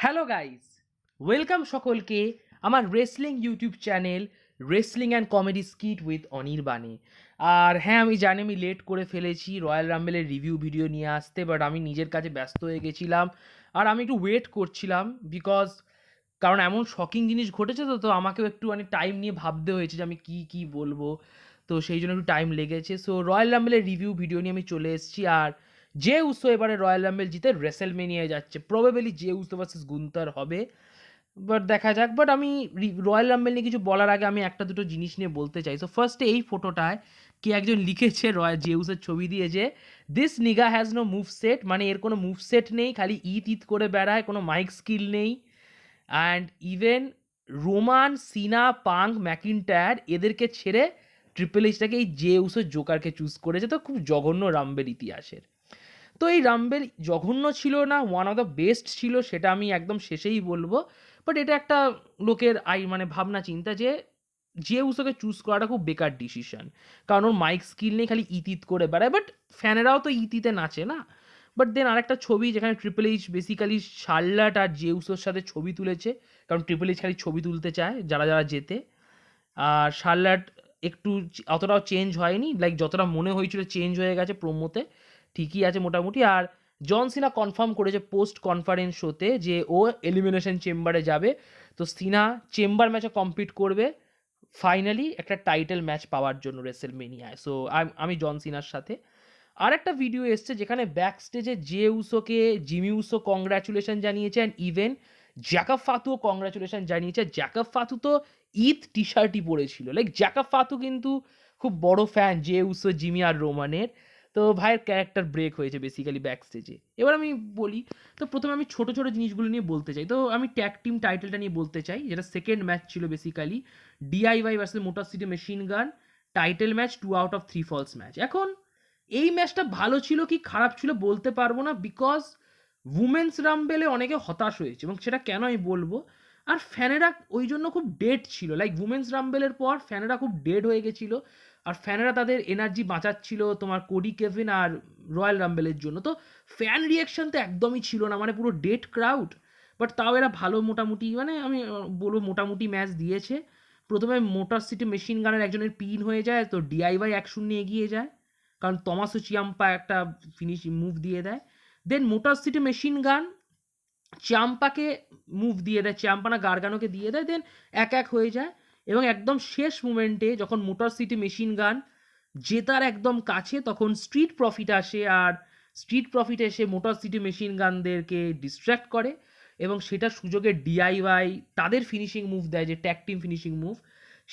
Hello guys, welcome সকলকে আমার wrestling YouTube channel wrestling and comedy skit with অনির্বাণে। আর হ্যাঁ, আমি জানি আমি লেট করে ফেলেছি রয়্যাল রাম্বেলের রিভিউ ভিডিও নিয়ে আসতে, বাট আমি নিজের কাছে ব্যস্ত হয়ে গেছিলাম। আর আমি একটু ওয়েট করছিলাম কারণ এমন শকিং জিনিস ঘটেছে, তো আমাকেও একটু মানে টাইম নিয়ে ভাবতে হয়েছে যে আমি কি বলবো। তো সেই জন্য একটু টাইম লেগেছে। সো রয়্যাল রাম্বেলের রিভিউ ভিডিও নিয়ে আমি চলে এসেছি। আর যে উসো এবারে রয়্যাল রাম্বেল জিতে রেসেলমেনিয়ায় যাচ্ছে, প্রবাবেলি যে উসো ভার্সেস গুন্তার হবে, বাট দেখা যাক। বাট আমি রয়্যাল রাম্বেল নিয়ে কিছু বলার আগে আমি একটা দুটো জিনিস নিয়ে বলতে চাই। সো ফার্স্টে এই ফটোটায় কে একজন লিখেছে জেউসের ছবি দিয়ে যে this nigga has no move set, মানে এর কোনো মুভ সেট নেই, খালি ইত ইত করে বেড়ায়, কোনো মাইক স্কিল নেই। And even Roman, Cena, Punk, McIntyre এদেরকে ছেড়ে ট্রিপল এইচটাকে এই জেউসের জোকারকে চুজ করেছে। তো খুব জঘন্য রাম্বেল ইতিহাসের। তো এই রাম্বেল জঘন্য ছিল না, ওয়ান অফ দ্য বেস্ট ছিল, সেটা আমি একদম শেষেই বলবো। বাট এটা একটা লোকের মানে ভাবনা চিন্তা যে উসোকে চুজ করাটা খুব বেকার ডিসিশন, কারণ ওর মাইক স্কিল নেই, খালি ইতিত করে বেড়ায়। বাট ফ্যানেরাও তো ইতিতে নাচে না। বাট দেন আরেকটা ছবি যেখানে ট্রিপল এইচ বেসিক্যালি শার্লট আর জেউসোর সাথে ছবি তুলেছে, কারণ ট্রিপল এইচ খালি ছবি তুলতে চায় যারা যারা যেতে। আর শার্লট একটু অতটাও চেঞ্জ হয়নি, লাইক যতটা মনে হয়েছিল চেঞ্জ হয়ে গেছে প্রোমোতে, ঠিকই আছে মোটামুটি। আর জন সিনা কনফার্ম করেছে পোস্ট কনফারেন্স শোতে যে ও এলিমিনেশন চেম্বারে যাবে। তো সিনা চেম্বার ম্যাচে কম্পিট করবে ফাইনালি একটা টাইটেল ম্যাচ পাওয়ার জন্য রেসেলমেনিয়ায়। সো আমি জন সিনার সাথে। আর একটা ভিডিও এসছে যেখানে ব্যাক স্টেজে যে উসোকে জিমি উসো কংগ্রাচুলেশন জানিয়েছে, অ্যান্ড ইভেন জ্যাকব ফাতুও কংগ্রাচুলেশন জানিয়েছে। জ্যাকব ফাতু তো ঈদ টি শার্টই পরেছিল, লাইক জ্যাকব ফাতু কিন্তু খুব বড় ফ্যান যে উসো, জিমি আর রোমানের। তো ভাইয়ের ক্যারেক্টার ব্রেক হয়েছে বেসিক্যালি ব্যাক স্টেজে। এবার আমি বলি, তো প্রথমে আমি ছোট ছোট জিনিসগুলো নিয়ে বলতে চাই। তো আমি ট্যাগ টিম টাইটেলটা নিয়ে বলতে চাই, যেটা সেকেন্ড ম্যাচ ছিল basically DIY versus motor city machine gun, title match 2 out of 3 falls match. এখন এই ম্যাচটা ভালো ছিল কি খারাপ ছিল বলতে পারবো না, বিকজ উমেন্স রাম্বেলে অনেকে হতাশ হয়েছে, এবং সেটা কেন আমি বলবো। আর ফ্যানেরা ওই জন্য খুব ডেড ছিল, লাইক উমেন্স রাম্বেলের পর ফ্যানেরা খুব ডেড হয়ে গেছিলো। আর ফ্যানেরা তাদের এনার্জি বাঁচাচ্ছিল তোমার কোডি কেভিন আর রয়্যাল রাম্বেলের জন্য। তো ফ্যান রিয়াকশন তো একদমই ছিল না, মানে পুরো ডেড ক্রাউড। বাট তাও এরা ভালো মোটামুটি, মানে আমি বলবো মোটামুটি ম্যাচ দিয়েছে। প্রথমে মোটর সিটি মেশিন গানের একজনের পিন হয়ে যায়, তো ডিআইওয়াই 1-0 এগিয়ে যায়, কারণ তমাসো চিয়াম্পা একটা ফিনিশিং মুভ দিয়ে দেয়। দেন মোটর সিটি মেশিন গান চিয়াম্পাকে মুভ দিয়ে দেয়, চিয়াম্পা না গার্গানোকে দিয়ে দেয়, দেন 1-1 হয়ে যায়। এবং একদম শেষ মুমেন্টে যখন মোটর সিটি মেশিন গান জেতার একদম কাছে, তখন স্ট্রিট প্রফিট আসে। আর স্ট্রিট প্রফিট এসে মোটর সিটি মেশিন গানদেরকে ডিস্ট্র্যাক্ট করে, এবং সেটার সুযোগে ডিআইওয়াই তাদের ফিনিশিং মুভ দেয়, যে ট্যাগ টিম ফিনিশিং মুভ,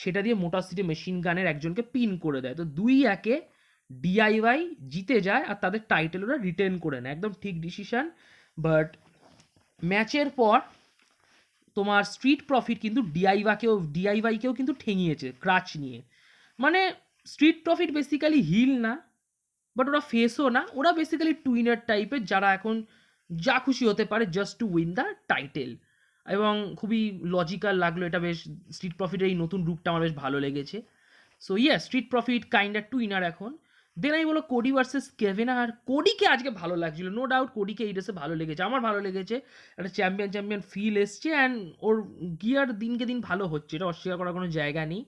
সেটা দিয়ে মোটর সিটি মেশিন গানের একজনকে পিন করে দেয়। তো 2-1 ডিআইওয়াই জিতে যায়, আর তাদের টাইটেল ওরা রিটেন করে নেয়, একদম ঠিক ডিসিশন। বাট ম্যাচের পর তোমার স্ট্রিট প্রফিট কিন্তু ডিআইওয়াইকেও কিন্তু ঠেঙিয়েছে ক্রাচ নিয়ে। মানে স্ট্রিট প্রফিট বেসিক্যালি হিল না, বাট ওরা ফেসও না, ওরা বেসিক্যালি টুইনার টাইপের, যারা এখন যা খুশি হতে পারে just to win the title. এবং খুবই লজিক্যাল লাগলো এটা, বেশ স্ট্রিট প্রফিটের এই নতুন রূপটা আমার বেশ ভালো লেগেছে। So yeah, street profit kind to winner এখন। দেন আমি বলো কোডি ভার্সেস কেভিন। আর কোডিকে আজকে ভালো লাগছিল, নো ডাউট কোডিকে এই ড্রেসে ভালো লেগেছে, আমার ভালো লেগেছে। একটা চ্যাম্পিয়ন চ্যাম্পিয়ন ফিল এসছে, অ্যান্ড ওর গিয়ার দিনকে দিন ভালো হচ্ছে, এটা অস্বীকার করার কোনো জায়গা নেই।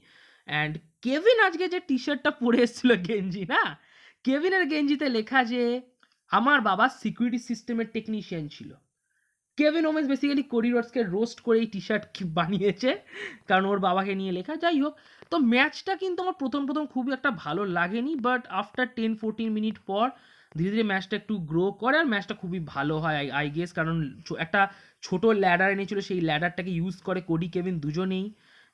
অ্যান্ড কেভিন আজকে যে টি শার্টটা পরে এসেছিল, গেঞ্জি না, কেভিনের গেঞ্জিতে লেখা যে আমার বাবা সিকিউরিটি সিস্টেমের টেকনিশিয়ান ছিল। কেভিন ওমেন্স বেসিক্যালি কোডি রোডসকে রোস্ট করে এই টি শার্ট বানিয়েছে, কারণ ওর বাবাকে নিয়ে লেখা। যাই হোক, তো ম্যাচটা কিন্তু আমার প্রথম প্রথম খুবই একটা ভালো লাগেনি, বাট আফটার 10-14 মিনিট পর ধীরে ধীরে ম্যাচটা একটু গ্রো করে, আর ম্যাচটা খুবই ভালো হয় আই গেস, কারণ একটা ছোট ল্যাডার এনেছিল, সেই ল্যাডারটাকে ইউজ করে কোডি কেভিন দুজনেই।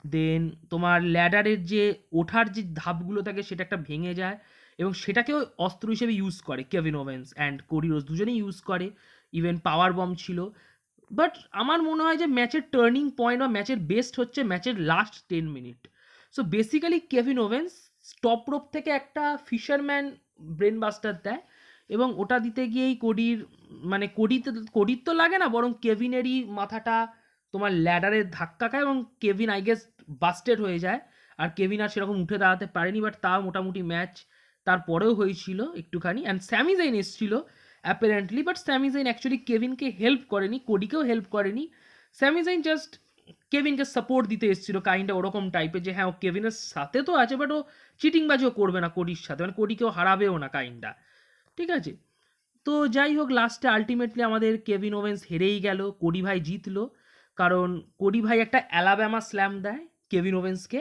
দেন তোমার ল্যাডারের যে ওঠার যে ধাপগুলো থাকে সেটা একটা ভেঙে যায়, এবং সেটাকেও অস্ত্র হিসেবে ইউজ করে Kevin Owens and Cody Rhodes দুজনেই ইউজ করে। ইভেন পাওয়ার বম ছিল। বাট আমার মনে হয় যে ম্যাচের টার্নিং পয়েন্ট বা ম্যাচের বেস্ট হচ্ছে ম্যাচের last 10 minute. So basically Kevin ovens stop rope থেকে একটা ফিশারম্যান ব্রেন বাস্টার দেয়, এবং ওটা দিতে গিয়েই মানে কোডির তো লাগে না, বরং কেভিনেরই মাথাটা তোমার ল্যাডারের ধাক্কা খায়, এবং কেভিন আই গেস বাস্টেড হয়ে যায়। আর কেভিন আর সেরকম উঠে দাঁড়াতে পারেনি, বাট তাও মোটামুটি ম্যাচ তারপরেও হয়েছিল একটুখানি। অ্যান্ড স্যামি জাইন এসেছিল, apparently, but স্যামি Zain actually কেভিনকে help করেনি, কোডিকেও হেল্প করেনি। স্যামি জাইন জাস্ট কেভিনকে সাপোর্ট দিতে এসেছিল কাইন্ডটা ওরকম টাইপের, যে হ্যাঁ ও কেভিনের সাথে তো আছে বাট ও চিটিংবাজিও করবে না কোডির সাথে, মানে কোডিকেও হারাবেও না কাইন্ডটা, ঠিক আছে। তো যাই হোক, লাস্টে আলটিমেটলি আমাদের কেভিন ওভেন্স হেরেই গেল, কোডি ভাই জিতলো, কারণ কোডি ভাই একটা অ্যালাবামা স্ল্যাম দেয় কেভিন ওভেন্সকে,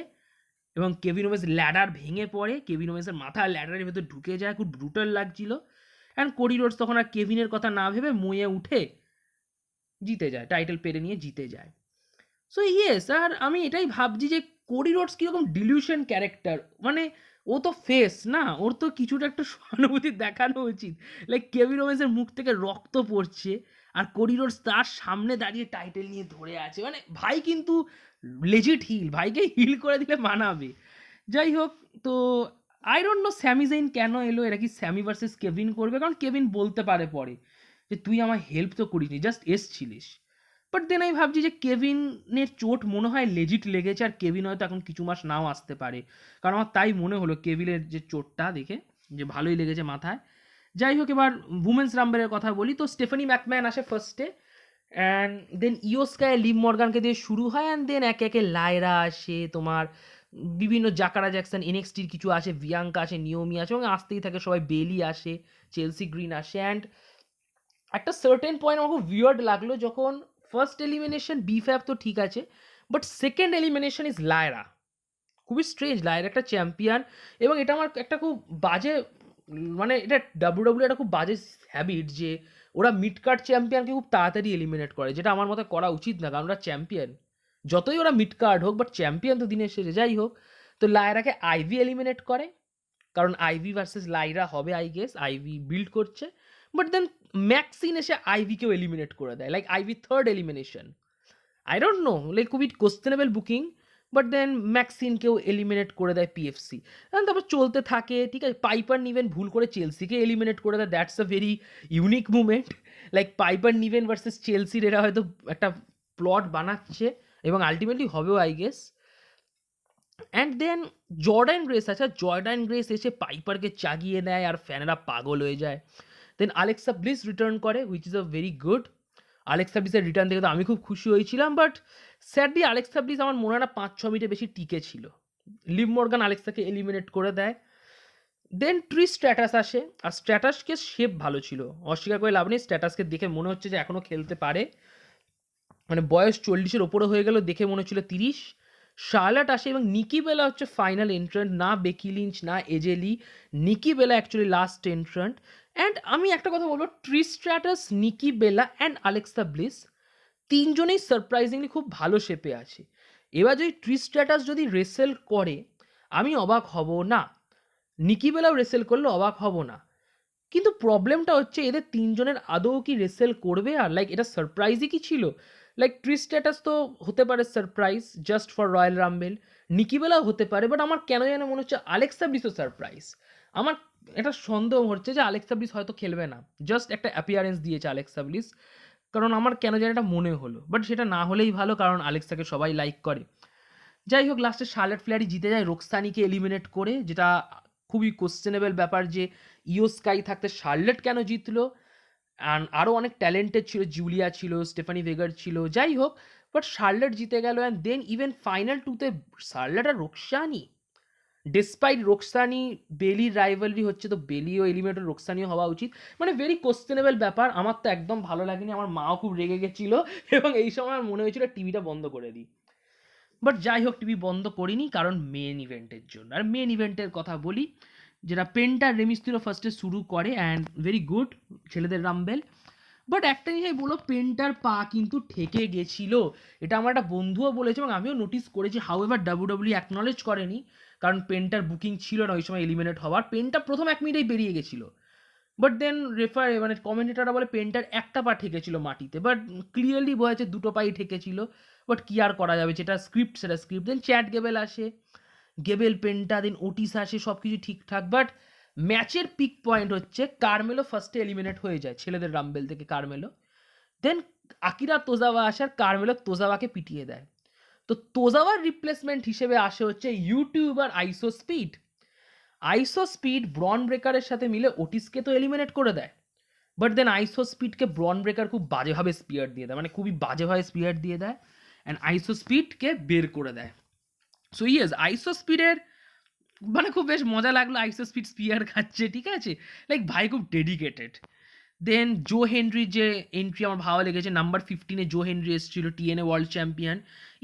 এবং কেভিন ওভেন্স ল্যাডার ভেঙে পড়ে, কেভিন ওভেন্সের মাথা ল্যাডারের ভেতর ঢুকে যায়, খুব ব্রুটাল লাগছিল। অ্যান্ড কোডি রোডস তখন আর কেভিনের কথা না ভেবে মুয়ে উঠে জিতে যায়, টাইটেল পেরে নিয়ে জিতে যায়। সো ইয়েস, আর আমি এটাই ভাবছি যে কোডি রোডস কীরকম ডিলিউশন ক্যারেক্টার, মানে ও তো ফেস না, ওর তো কিছুটা একটা সহানুভূতি দেখানো উচিত। লাইক কেভিন ওভেন্সের মুখ থেকে রক্ত পড়ছে আর কোডি রোডস তার সামনে দাঁড়িয়ে টাইটেল নিয়ে ধরে আছে, মানে ভাই কিন্তু লেজিট হিল, ভাইকে হিল করে দিলে মানাবে। যাই হোক, তো আই ডোন্ট নো স্যামি জাইন কেন এলো, এরা কি স্যামি ভার্সেস কেভিন করবে, কারণ কেভিন বলতে পারে পরে যে তুই আমার হেল্প তো করিসনি, জাস্ট এসছিলিস। বাট দেন আমি ভাবছি যে কেভিনের চোট মনে হয় লেজিট লেগেছে, আর কেভিন হয়তো এখন কিছু মাস নাও আসতে পারে, কারণ আমার তাই মনে হলো কেভিনের যে চোটটা দেখে, যে ভালোই লেগেছে মাথায়। যাই হোক, এবার উমেন্স রাম্বেলের কথা বলি, তো স্টেফানি ম্যাকম্যান আসে ফার্স্টে, অ্যান্ড দেন ইও স্কাই লিভ মর্গানকে দিয়ে শুরু হয়, অ্যান্ড দেন একে একে লায়রা আসে, তোমার বিভিন্ন জাকারা জ্যাকসন এনএক্সটির কিছু আসে, ভিয়াঙ্কা আসে, নিওমি আসে, এবং আসতেই থাকে সবাই, বেলি আসে, চেলসি গ্রিন আসে। অ্যান্ড একটা সার্টেন পয়েন্ট আমার খুব উইয়ার্ড লাগলো যখন ফার্স্ট এলিমিনেশন বিফ্যাপ তো ঠিক আছে, বাট সেকেন্ড এলিমিনেশন ইজ লায়রা। খুবই স্ট্রেঞ্জ, লায়রা একটা চ্যাম্পিয়ন, এবং এটা আমার একটা খুব বাজে, মানে এটা ডাব্লিউডাব্লিউ একটা খুব বাজে হ্যাবিট যে ওরা মিড কার্ড চ্যাম্পিয়নকে খুব তাড়াতাড়ি এলিমিনেট করে, যেটা আমার মতে করা উচিত না, কারণ ওরা চ্যাম্পিয়ন, যতই ওরা মিড কার্ড হোক বাট চ্যাম্পিয়ন তো দিনের শেষে। যাই হোক, তো লায়রাকে আইভি এলিমিনেট করে, কারণ আইভি ভার্সেস লাইরা হবে আই গেস, আইভি বিল্ড করছে। বাট দেন ম্যাক্সিন এসে আইভিকেও এলিমিনেট করে দেয়, like Ivy third elimination. I don't know, like খুবই কোশ্চেনেবল বুকিং, বাট দেন ম্যাক্সিনকেও এলিমিনেট করে দেয় পিএফসি। তারপর চলতে থাকে, ঠিক আছে, পাইপার নিভেন ভুল করে চেলসিকে এলিমিনেট করে দেয়, that's a very unique movement. Like Piper Niven versus চেলসির এরা হয়তো একটা প্লট বানাচ্ছে, এবং আলটিমেটলি হবেও I guess. And then Jordan Grace, আচ্ছা জর্ডান গ্রেস এসে পাইপারকে চাগিয়ে নেয়, আর ফ্যানেরা পাগল হয়ে যায়। দেন আলেক্সা ব্লিস রিটার্ন করে, which is a very good. Alexa ব্লিসের রিটার্ন দেখে তো আমি খুব খুশি হয়েছিলাম, বাট স্যাডলি আলেক্সা ব্লিস আমার মনে হয় না 5-6 মিনিটে বেশি টিকে ছিল। লিভ মর্গান আলেক্সাকে এলিমিনেট করে দেয়। দেন ট্রিস স্ট্র্যাটাস আসে, আর স্ট্র্যাটাসকে শেপ ভালো ছিল, অস্বীকার করে লাভ নেই, স্ট্র্যাটাসকে দেখে মনে হচ্ছে যে এখনও খেলতে পারে, মানে বয়স 40-এর ওপরে হয়ে গেল, দেখে মনে হচ্ছিল 30। শার্লট আসে, এবং নিকি বেলা হচ্ছে ফাইনাল এন্ট্রান্ট, না বেকি লিঞ্চ না এজেলি, Nikki Bella actually last entrant. And আমি একটা কথা বলবো, Trish Stratus, Nikki Bella and Alexa Bliss তিনজনেই সারপ্রাইজিংলি খুব ভালো শেপে আছে। এবার যদি ট্রিস স্ট্র্যাটাস যদি রেসেল করে আমি অবাক হব না, নিকি বেলাও রেসেল করলে অবাক হব না, কিন্তু প্রবলেমটা হচ্ছে এদের তিনজনের আদৌ কি রেসেল করবে, আর লাইক এটা সারপ্রাইজই কি ছিল। লাইক ট্রিস স্ট্যাটাস তো হতে পারে সারপ্রাইজ জাস্ট ফর রয়্যাল রাম্বেল, নিকিবেলাও হতে পারে, বাট আমার কেন যেন মনে হচ্ছে আলেক্সা ব্লিসও সারপ্রাইজ। আমার একটা সন্দেহ হচ্ছে যে আলেক্সা ব্লিস হয়তো খেলবে না, জাস্ট একটা অ্যাপিয়ারেন্স দিয়েছে আলেক্সা ব্লিস, কারণ আমার কেন যেন এটা মনে হলো, বাট সেটা না হলেই ভালো, কারণ আলেক্সাকে সবাই লাইক করে। যাই হোক, লাস্টে শার্লেট ফ্লেয়ারই জিতে যায় রোকসানিকে এলিমিনেট করে, যেটা খুবই কোশ্চেনেবল ব্যাপার যে ইও স্কাই থাকতে শার্লেট কেন জিতলো। অ্যান্ড আরও অনেক ট্যালেন্টেড ছিল, জুলিয়া ছিল, স্টেফানি ভেগার ছিল, যাই হোক, বাট শার্লেট জিতে গেল। অ্যান্ড দেন ইভেন ফাইনাল টুতে শার্লেট আর রোকসানি, ডিসপাইট রোকসানি বেলির রাইভালরি হচ্ছে, তো বেলিও এলিমিনেটর, রোকসানিও হওয়া উচিত, মানে ভেরি কোশ্চেনেবল ব্যাপার। আমার তো একদম ভালো লাগেনি, আমার মাও খুব রেগে গেছিল, এবং এই সময় আমার মনে হয়েছিল টিভিটা বন্ধ করে দিই। বাট যাই হোক, টিভি বন্ধ করিনি, কারণ মেন ইভেন্টের জন্য। আর মেন ইভেন্টের কথা বলি, যেটা পেন্টার রেমিস্তিরো ফার্স্টে শুরু করে, অ্যান্ড ভেরি গুড ছেলেদের রাম্বেল। বাট একটা জিনিস আমি বলবো, পেন্টার পা কিন্তু ঠেকে গেছিল, এটা আমার একটা বন্ধুও বলেছে, এবং আমিও নোটিস করেছি। হাউ এভার ডাব্লিউডাব্লিউ অ্যাকনলেজ করেনি, কারণ পেন্টার বুকিং ছিল না ওই সময় এলিমিনেট হওয়ার, পেন্টার প্রথম 1 মিনিটেই বেরিয়ে গেছিল। বাট দেন মানে কমেন্টেটাররা বলে পেন্টার একটা পা ঠেকেছিল মাটিতে, বাট ক্লিয়ারলি বোঝা যাচ্ছে দুটো পাই ঠেকেছিল। বাট কি আর করা যাবে, যেটা স্ক্রিপ্ট সেটা স্ক্রিপ্ট। দেন চ্যাট গেবেল আসে, গেবেল পেন্টা, দেন ওটিস আসে, সব কিছু ঠিকঠাক। বাট ম্যাচের পিক পয়েন্ট হচ্ছে কারমেলো ফার্স্টে এলিমিনেট হয়ে যায় ছেলেদের রাম্বেল থেকে, কারমেলো। দেন আকিরা তোজাওয়া আসে, আর কারমেলো তোজাওয়াকে পিটিয়ে দেয়। তো তোজাওয়ার রিপ্লেসমেন্ট হিসেবে আসে হচ্ছে ইউটিউবার আইসো স্পিড। আইসো স্পিড ব্রন ব্রেকারের সাথে মিলে ওটিসকে তো এলিমিনেট করে দেয়। বাট দেন আইসো স্পিডকে ব্রন ব্রেকার খুব বাজেভাবে স্পিয়ার দিয়ে দেয়, মানে খুবই বাজেভাবে স্পিয়ার দিয়ে দেয়, অ্যান্ড আইসো স্পিডকে বের করে দেয়। সো ইয়েস, আইসো স্পিডের মানে খুব বেশ মজা লাগলো, আইসো স্পিড স্পিয়ার খাচ্ছে, ঠিক আছে, লাইক ভাই খুব ডেডিকেটেড। দেন জো হেনরির যে এন্ট্রি আমার ভালো লেগেছে, নাম্বার 15-এ জো হেনরি এসেছিল, TNA world champion.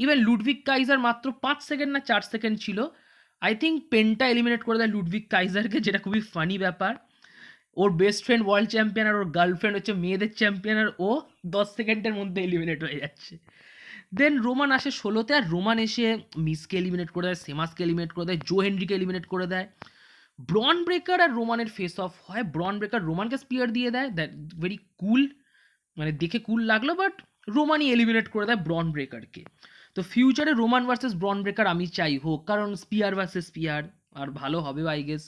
Even Ludvig Kaiser মাত্র 5 সেকেন্ড না 4 সেকেন্ড ছিল, আই থিঙ্ক পেনটা এলিমিনেট করে দেয় লুডভিক কাইজারকে, যেটা খুবই ফানি ব্যাপার। ওর বেস্ট ফ্রেন্ড ওয়ার্ল্ড চ্যাম্পিয়ন আর ওর গার্লফ্রেন্ড হচ্ছে মেয়েদের চ্যাম্পিয়ন, আর ও 10 সেকেন্ডের মধ্যে এলিমিনেট হয়ে যাচ্ছে। দেন রোমান আসে 16-তে, আর রোমান এসে মিসকে এলিমিনেট করে দেয়, সেমাসকে এলিমিনেট করে দেয়, জো হেনরিকে এলিমিনেট করে দেয়। ব্রন ব্রেকার আর রোমানের ফেস অফ হয়, ব্রন ব্রেকার রোমানকে স্পিয়ার দিয়ে দেয়, দ্যাট ভেরি কুল, মানে দেখে কুল লাগলো, বাট রোমানই এলিমিনেট করে দেয় ব্রন ব্রেকারকে। তো ফিউচারে রোমান ভার্সেস ব্রন ব্রেকার আমি চাই হোক, কারণ স্পিয়ার ভার্সেস স্পিয়ার আর ভালো হবে আই গেস।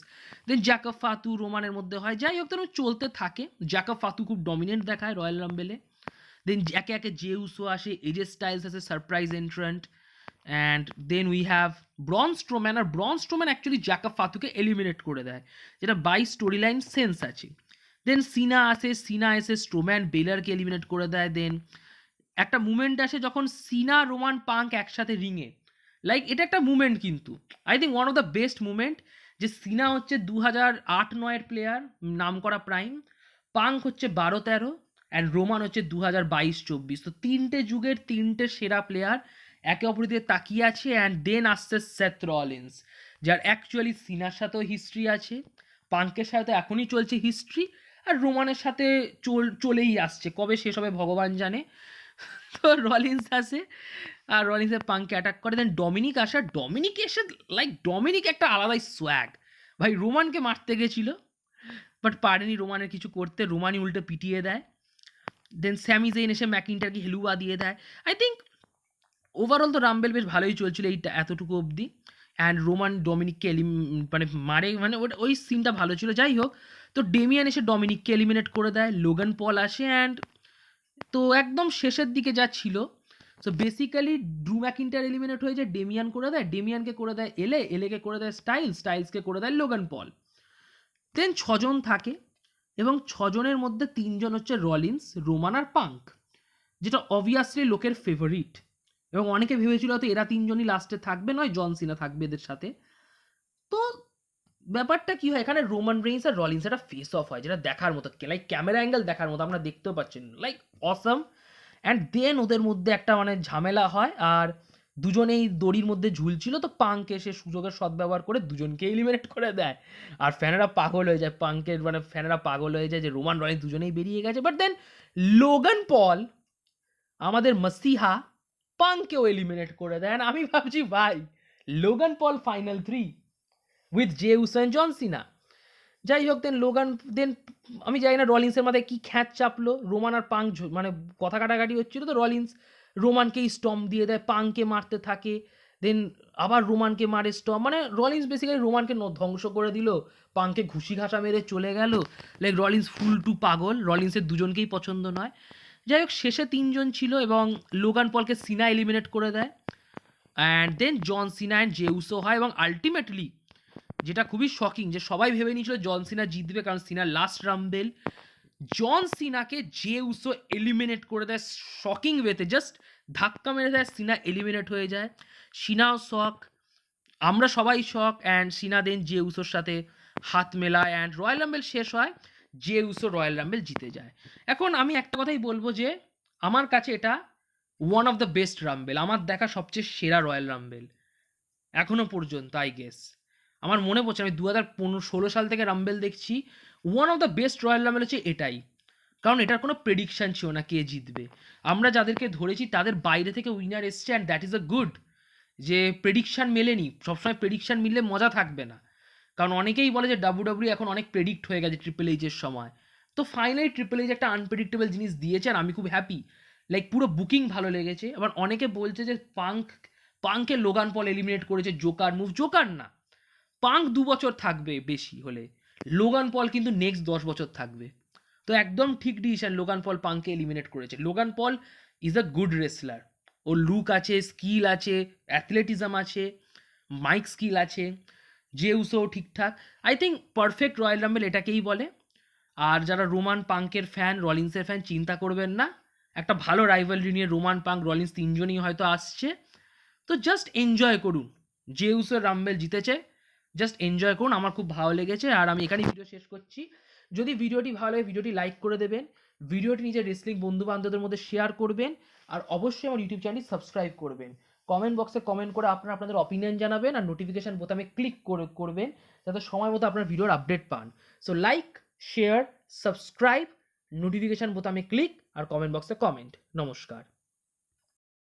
দেন জ্যাকব ফাতু রোমানের মধ্যে হয়, যাই হোক, তেন চলতে থাকে। জ্যাকব ফাতু খুব ডমিনেন্ট দেখায় রয়্যাল রাম্বেলে। দেন একে একে জে উসো আসে, এজে স্টাইলস আসে surprise entrant, and then we have Braun Strowman, আর ব্রন স্ট্রোম্যান অ্যাকচুয়ালি জ্যাকব ফাতুকে এলিমিনেট করে দেয়, যেটা বাই স্টোরি লাইন সেন্স আছে। দেন সিনা আসে, সিনা এসে স্ট্রোম্যান বেলারকে এলিমিনেট করে দেয়। দেন একটা মুভমেন্ট আসে যখন সিনা রোমান পাঙ্ক একসাথে রিংয়ে, লাইক এটা একটা মুভমেন্ট, কিন্তু I think one of the best movement, যে সিনা হচ্ছে 2008-9-এর প্লেয়ার, নাম করা প্রাইম, পাঙ্ক হচ্ছে 12-13, অ্যান্ড রোমান হচ্ছে 2022-24, তো তিনটে যুগের তিনটে সেরা প্লেয়ার একে অপরের দিকে তাকিয়ে আছে। অ্যান্ড দেন আসছে সেথ রলিন্স, যার অ্যাকচুয়ালি সিনার সাথেও হিস্ট্রি আছে, পাঙ্কের সাথে এখনই চলছে হিস্ট্রি, আর রোমানের সাথে চলেই আসছে, কবে শেষ হবে ভগবান জানে। তো রলিন্স আসে, আর রলিন্সের পাঙ্কে অ্যাটাক করে। দেন ডমিনিক আসে, ডমিনিক এসে লাইক ডমিনিক একটা আলাদাই সোয়াগ, ভাই রোমানকে মারতে গেছিল বাট পারেনি রোমানের কিছু করতে, রোমানই উল্টে পিটিয়ে দেয়। দেন স্যামি জেইন এসে ম্যাকিন্টারকে হেলুয়া দিয়ে দেয়। আই থিঙ্ক ওভারঅল তো রাম্বেল বেশ ভালোই চলছিল এইটা এতটুকু অবধি, অ্যান্ড রোমান ডমিনিককে মানে মারে, মানে ওই সিনটা ভালো ছিল। যাই হোক, তো ডেমিয়ান এসে ডমিনিককে এলিমিনেট করে দেয়, লোগান পল আসে, অ্যান্ড তো একদম শেষের দিকে যা ছিল, সো বেসিক্যালি ড্রু ম্যাকিন্টার এলিমিনেট হয়ে যায়, ডেমিয়ান করে দেয়, ডেমিয়ানকে করে দেয় এলেকে করে দেয় স্টাইলসকে করে দেয় লোগান পল। দেন 6 জন থাকে, এবং 6 জনের মধ্যে 3 জন হচ্ছে রলিন্স, রোমান আর পাঙ্ক, যেটা অবভিয়াসলি লোকের ফেভারিট, এবং অনেকে ভেবেছিল হয়তো এরা 3 জনই লাস্টে থাকবে, নয় জন সিনা থাকবে এদের সাথে। তো ব্যাপারটা কি হয় এখানে, রোমান রেইন্স আর রলিন্স একটা ফেস অফ হয়, যেটা দেখার মতো, লাইক ক্যামেরা অ্যাঙ্গেল দেখার মতো, আমরা দেখতেও পাচ্ছেন, লাইক অসাম। অ্যান্ড দেন ওদের মধ্যে একটা মানে ঝামেলা হয়, আর দুজনেই দড়ির মধ্যে ঝুলছিল, তো পাঙ্ক এসে সুযোগের সদ্ব্যবহার করে দুজনকে এলিমিনেট করে দেয়, আর ফ্যানেরা পাগল হয়ে যায়, পাঙ্কের মানে ফ্যানেরা পাগল হয়ে যায় যে রোমান রলিন্স দুজনেই বেরিয়ে গেছে। বাট দেন লোগান পল, আমাদের মসিহা, পাঙ্ককেও এলিমিনেট করে দেন। আমি ভাবছি ভাই, Logan Paul final 3 with Jey Uso and John Cena. যাই হোক, দেন লোগান, দেন আমি জানি না রলিন্সের মাথায় কি খ্যাঁচ চাপলো, রোমান আর পাঙ্ক মানে কথা কাটাকাটি হচ্ছিল, তো রলিন্স রোমানকেই স্টম্প দিয়ে দেয়, পাঙ্ককে মারতে থাকে, দেন আবার রোমানকে মারে স্টম্প, মানে রলিন্স বেসিক্যালি রোমানকে ধ্বংস করে দিল, পাঙ্ককে ঘুষি ঘাসা মেরে চলে গেল, লাইক রলিন্স ফুল টু পাগল, রলিন্সের দুজনকেই পছন্দ নয়। যাই হোক, শেষে 3 জন ছিল, এবং লোগান পলকে সিনা এলিমিনেট করে দেয়, and then John Cena and Jey Uso হয়, এবং আলটিমেটলি যেটা খুবই শকিং, যে সবাই ভেবে নিয়েছিল জন সিনা জিতবে, কারণ সিনার লাস্ট রাম্বেল, জন সিনাকে জে উসো এলিমিনেট করে দেয় শকিং ওয়েতে, জাস্ট ধাক্কা মেরে দেয়, সিনা এলিমিনেট হয়ে যায়। সিনাও শক, আমরা সবাই শক, অ্যান্ড সিনা দেন জে উসোর সাথে হাত মেলায়, অ্যান্ড রয়্যাল রাম্বেল শেষ হয়, জে উসো রয়্যাল রাম্বেল জিতে যায়। এখন আমি একটা কথাই বলবো, যে আমার কাছে এটা ওয়ান অফ দ্য বেস্ট রাম্বেল, আমার দেখা সবচেয়ে সেরা রয়্যাল রাম্বেল এখনো পর্যন্ত আই গেস। আমার মনে পড়ছে আমি 2016 সাল থেকে রাম্বেল দেখছি, one of the best Royal Rumble হচ্ছে এটাই, কারণ এটার কোনো প্রেডিকশন ছিল না কে জিতবে, আমরা যাদেরকে ধরেছি তাদের বাইরে থেকে উইনার এসছে, and that is a good, যে প্রেডিকশন মেলেনি, সবসময় প্রেডিকশন মিললে মজা থাকবে না, কারণ অনেকেই বলে যে ডাব্লিউডাব্লিউ এখন অনেক প্রেডিক্ট হয়ে গেছে ট্রিপল এইচের সময়, তো ফাইনালি ট্রিপল এইচ একটা আনপ্রেডিক্টেবল জিনিস দিয়েছে, আর আমি খুব হ্যাপি, লাইক পুরো বুকিং ভালো লেগেছে। আবার অনেকে বলছে যে পাঙ্কে লোগান পল এলিমিনেট করেছে জোকার মুভ, জোকার না, পাঙ্ক 2 বছর থাকবে বেশি হলে, লোগান পল কিন্তু নেক্সট 10 বছর থাকবে, তো একদম ঠিক ডিসিশন, লোগান পল পাঙ্ককে এলিমিনেট করেছে। Logan Paul is a good wrestler, or look আছে, স্কিল আছে, অ্যাথলেটিজম আছে, মাইক স্কিল আছে, যে উসো ঠিকঠাক, আই থিঙ্ক পারফেক্ট রয়্যাল রাম্বেল এটাকেই বলে। আর যারা রোমান পাঙ্কের ফ্যান, রলিন্সের ফ্যান, চিন্তা করবেন না, একটা ভালো রাইভালরি নিয়ে রোমান পাঙ্ক, রলিন্স তিনজনই হয়তো আসছে। তো জাস্ট এনজয় করুন। জেউস আর রাম্বেল জিতেছে, জাস্ট এনজয় করুন। আমার খুব ভালো লেগেছে, আর আমি এখানেই ভিডিও শেষ করছি। যদি ভিডিওটি ভালো লাগে, ভিডিওটি লাইক করে দেবেন, ভিডিওটি নিজের রেসলিং বন্ধু বান্ধবদের মধ্যে শেয়ার করবেন, আর অবশ্যই আমার ইউটিউব চ্যানেলটি সাবস্ক্রাইব করবেন। কমেন্ট বক্সে কমেন্ট করে আপনারা আপনাদের অপিনিয়ন জানাবেন, আর নোটিফিকেশন বোতামে ক্লিক করবেন যাতে সময় মতো আপনার ভিডিওর আপডেট পান। So like, share, subscribe, notification বোতামে ক্লিক, আর কমেন্ট বক্সে কমেন্ট। নমস্কার।